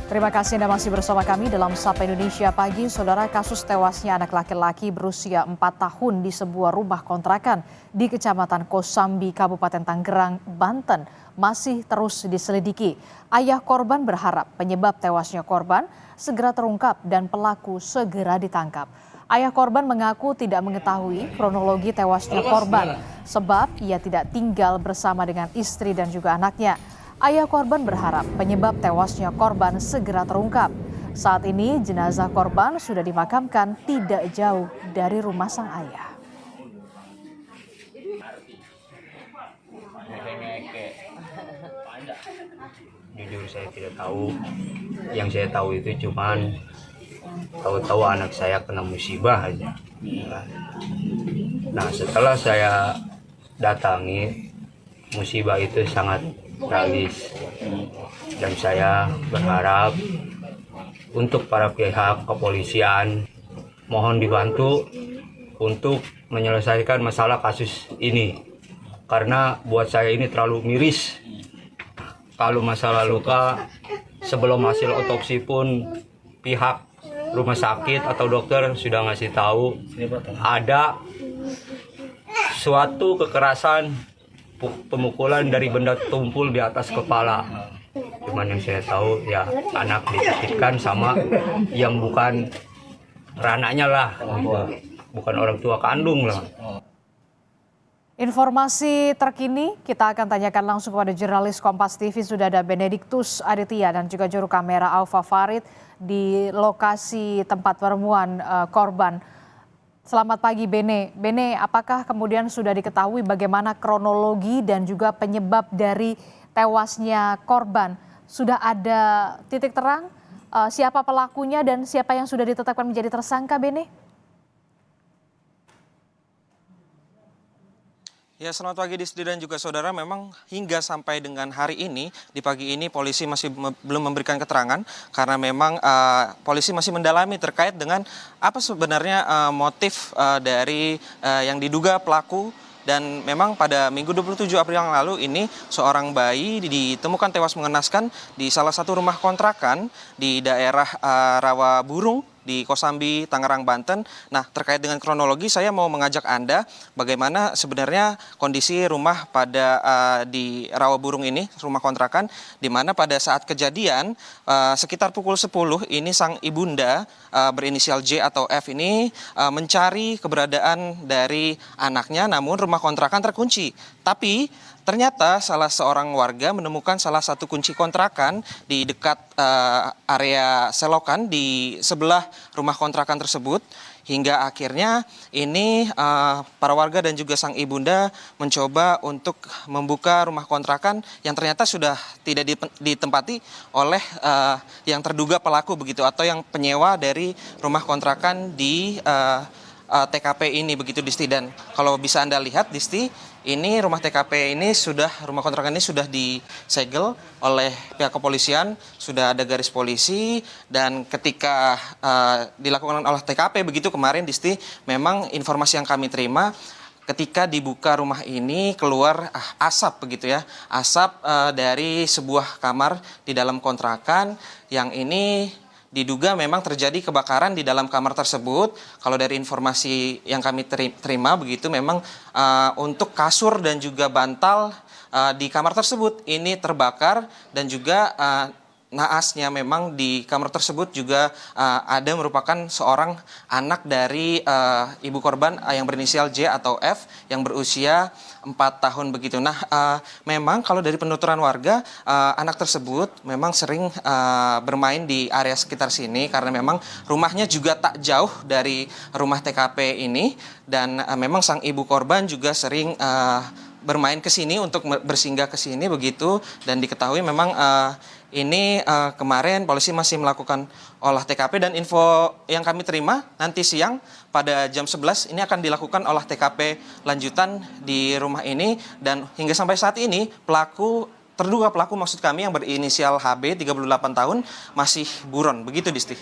Terima kasih Anda masih bersama kami dalam Sapa Indonesia Pagi. Saudara, kasus tewasnya anak laki-laki berusia 4 tahun di sebuah rumah kontrakan di Kecamatan Kosambi, Kabupaten Tangerang, Banten masih terus diselidiki. Ayah korban berharap penyebab tewasnya korban segera terungkap dan pelaku segera ditangkap. Ayah korban mengaku tidak mengetahui kronologi tewasnya korban sebab ia tidak tinggal bersama dengan istri dan juga anaknya. Ayah korban berharap penyebab tewasnya korban segera terungkap. Saat ini jenazah korban sudah dimakamkan tidak jauh dari rumah sang ayah. Jujur saya tidak tahu. Yang saya tahu itu cuman tahu-tahu anak saya kena musibah aja. Nah, setelah saya datangi, musibah itu sangat tragis, dan saya berharap untuk para pihak kepolisian mohon dibantu untuk menyelesaikan masalah kasus ini, karena buat saya ini terlalu miris. Kalau masalah luka, sebelum hasil otopsi pun pihak rumah sakit atau dokter sudah ngasih tahu ada suatu kekerasan, pemukulan dari benda tumpul di atas kepala. Cuman yang saya tahu ya anak dititipkan sama yang bukan rananya lah, bukan orang tua kandung lah. Informasi terkini kita akan tanyakan langsung kepada jurnalis Kompas TV. Sudah ada Benediktus Aditya dan juga juru kamera Alfa Farid di lokasi tempat penemuan korban. Selamat pagi Bene. Bene, apakah kemudian sudah diketahui bagaimana kronologi dan juga penyebab dari tewasnya korban? Sudah ada titik terang siapa pelakunya dan siapa yang sudah ditetapkan menjadi tersangka, Bene? Ya, selamat pagi Disti dan juga saudara. Memang hingga sampai dengan hari ini, di pagi ini polisi masih belum memberikan keterangan karena memang polisi masih mendalami terkait dengan apa sebenarnya motif dari yang diduga pelaku. Dan memang pada Minggu 27 April yang lalu ini seorang bayi ditemukan tewas mengenaskan di salah satu rumah kontrakan di daerah Rawa Burung di Kosambi, Tangerang, Banten. Nah, terkait dengan kronologi, saya mau mengajak Anda bagaimana sebenarnya kondisi rumah pada di Rawa Burung ini, rumah kontrakan, di mana pada saat kejadian sekitar pukul 10 ini sang ibunda berinisial J atau F ini mencari keberadaan dari anaknya, namun rumah kontrakan terkunci. Tapi ternyata salah seorang warga menemukan salah satu kunci kontrakan di dekat area selokan di sebelah rumah kontrakan tersebut. Hingga akhirnya ini para warga dan juga sang ibunda mencoba untuk membuka rumah kontrakan yang ternyata sudah tidak ditempati oleh yang terduga pelaku begitu, atau yang penyewa dari rumah kontrakan di TKP ini begitu Disti. Dan kalau bisa Anda lihat Disti, ini rumah TKP ini rumah kontrakan ini sudah disegel oleh pihak kepolisian, sudah ada garis polisi, dan ketika dilakukan oleh TKP begitu kemarin Disti, memang informasi yang kami terima ketika dibuka rumah ini keluar asap begitu ya, asap dari sebuah kamar di dalam kontrakan yang ini diduga memang terjadi kebakaran di dalam kamar tersebut. Kalau dari informasi yang kami terima begitu, memang untuk kasur dan juga bantal di kamar tersebut ini terbakar, dan juga naasnya memang di kamar tersebut juga ada merupakan seorang anak dari ibu korban yang berinisial J atau F yang berusia 4 tahun begitu. Nah, memang kalau dari penuturan warga, anak tersebut memang sering bermain di area sekitar sini karena memang rumahnya juga tak jauh dari rumah TKP ini, dan memang sang ibu korban juga sering bermain ke sini untuk bersinggah ke sini begitu. Dan diketahui memang ini kemarin polisi masih melakukan olah TKP, dan info yang kami terima nanti siang pada jam 11 ini akan dilakukan olah TKP lanjutan di rumah ini. Dan hingga sampai saat ini terduga pelaku maksud kami yang berinisial HB 38 tahun masih buron begitu Disti.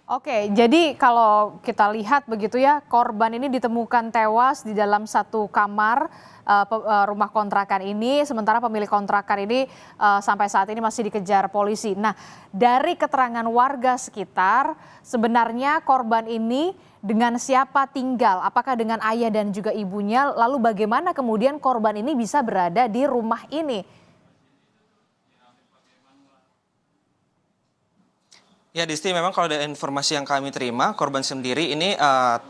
Oke, jadi kalau kita lihat begitu ya, korban ini ditemukan tewas di dalam satu kamar rumah kontrakan ini, sementara pemilik kontrakan ini sampai saat ini masih dikejar polisi. Nah, dari keterangan warga sekitar, sebenarnya korban ini dengan siapa tinggal? Apakah dengan ayah dan juga ibunya? Lalu bagaimana kemudian korban ini bisa berada di rumah ini? Ya, Disti, memang kalau dari informasi yang kami terima, korban sendiri ini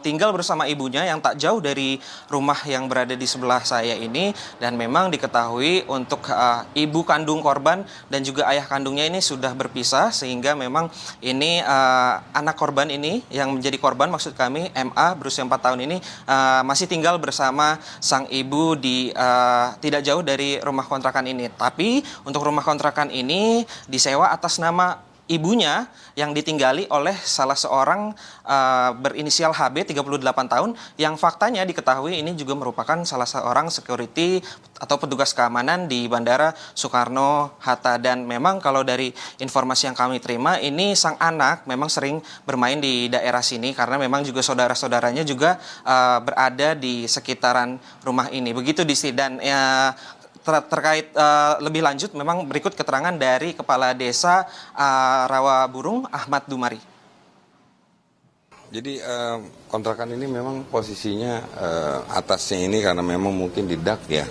tinggal bersama ibunya yang tak jauh dari rumah yang berada di sebelah saya ini. Dan memang diketahui untuk ibu kandung korban dan juga ayah kandungnya ini sudah berpisah. Sehingga memang ini anak korban ini yang menjadi korban, maksud kami MA berusia 4 tahun ini masih tinggal bersama sang ibu di tidak jauh dari rumah kontrakan ini. Tapi untuk rumah kontrakan ini disewa atas nama ibunya yang ditinggali oleh salah seorang berinisial HB 38 tahun yang faktanya diketahui ini juga merupakan salah seorang security atau petugas keamanan di Bandara Soekarno-Hatta. Dan memang kalau dari informasi yang kami terima ini sang anak memang sering bermain di daerah sini karena memang juga saudara-saudaranya juga berada di sekitaran rumah ini. Begitu Disti. Dan terkait lebih lanjut memang berikut keterangan dari Kepala Desa Rawaburung Ahmad Dumari. Jadi kontrakan ini memang posisinya atasnya ini karena memang mungkin di dak ya.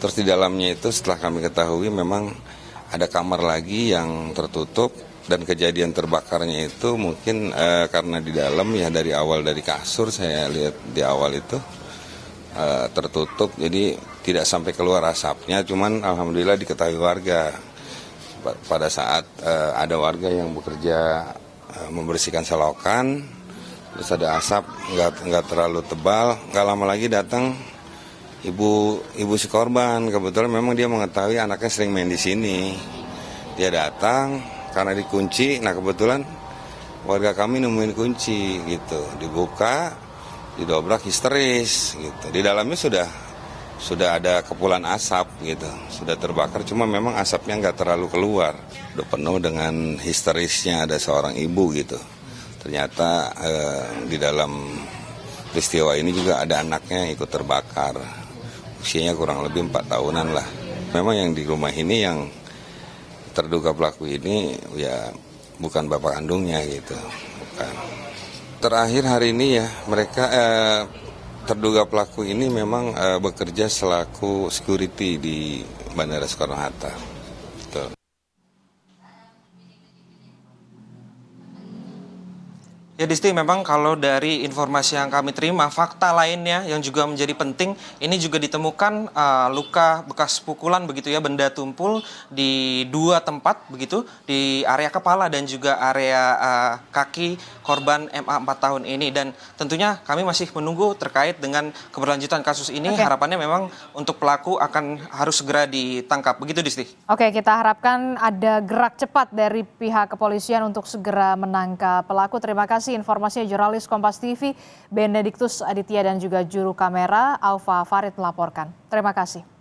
Terus di dalamnya itu setelah kami ketahui memang ada kamar lagi yang tertutup dan kejadian terbakarnya itu mungkin karena di dalam ya dari awal dari kasur saya lihat di awal itu tertutup, jadi tidak sampai keluar asapnya, cuman alhamdulillah diketahui warga pada saat ada warga yang bekerja membersihkan selokan, terus ada asap nggak terlalu tebal, nggak lama lagi datang ibu si korban. Kebetulan memang dia mengetahui anaknya sering main di sini, dia datang karena dikunci. Nah kebetulan warga kami nemuin kunci gitu, dibuka, didobrak, histeris gitu. Di dalamnya sudah ada kepulan asap gitu, sudah terbakar, cuma memang asapnya nggak terlalu keluar. Udah penuh dengan histerisnya ada seorang ibu gitu. Ternyata di dalam peristiwa ini juga ada anaknya yang ikut terbakar. Usianya kurang lebih 4 tahunan lah. Memang yang di rumah ini yang terduga pelaku ini ya bukan bapak kandungnya gitu, bukan. Terakhir hari ini ya mereka terduga pelaku ini memang bekerja selaku security di Bandara Soekarno-Hatta. Betul. Ya Disti, memang kalau dari informasi yang kami terima, fakta lainnya yang juga menjadi penting, ini juga ditemukan luka bekas pukulan begitu ya, benda tumpul di 2 tempat begitu, di area kepala dan juga area kaki korban MA 4 tahun ini. Dan tentunya kami masih menunggu terkait dengan keberlanjutan kasus ini. Oke. Harapannya memang untuk pelaku harus segera ditangkap. Begitu Disti. Oke, kita harapkan ada gerak cepat dari pihak kepolisian untuk segera menangkap pelaku. Terima kasih informasinya jurnalis Kompas TV Benediktus Aditya dan juga juru kamera Alfa Farid melaporkan. Terima kasih.